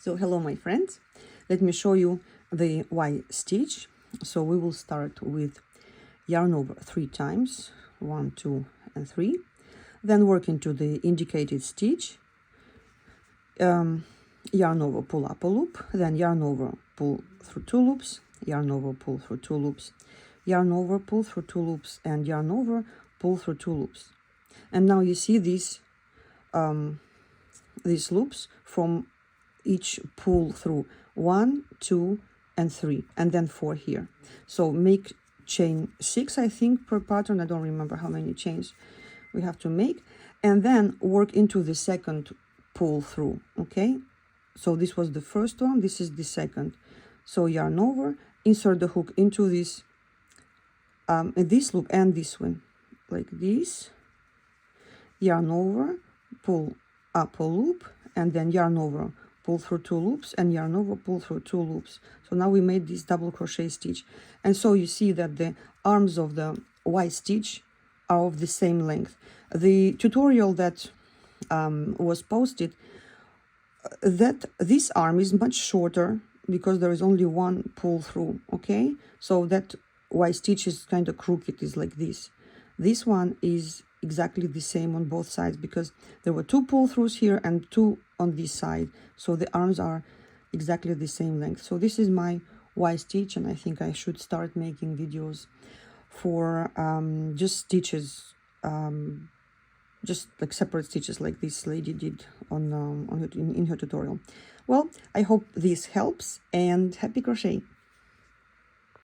So hello my friends, let me show you the Y stitch. So we will start with yarn over 3 times, 1, 2 and 3, then work into the indicated stitch, yarn over, pull up a loop, then yarn over, pull through 2 loops, yarn over, pull through 2 loops, yarn over, pull through 2 loops, and yarn over, pull through 2 loops. And now you see these loops from each pull through 1, 2 and 3, and then 4 here. So make chain 6, I think, per pattern. I don't remember how many chains we have to make, and then work into the second pull through. Okay, so this was the first one, this is the second. So yarn over, insert the hook into this loop and this one, like this, yarn over, pull up a loop, and then yarn over, pull through 2 loops, and yarn over, pull through 2 loops. So now we made this double crochet stitch, and so you see that the arms of the Y stitch are of the same length. The tutorial that was posted, that this arm is much shorter because there is only one pull through. Okay, so that Y stitch is kind of crooked, is like this. This one is exactly the same on both sides because there were 2 pull throughs here and 2 on this side, so the arms are exactly the same length. So this is my Y stitch, and I think I should start making videos for just stitches, just like separate stitches like this lady did in her tutorial. Well, I hope this helps, and happy crochet.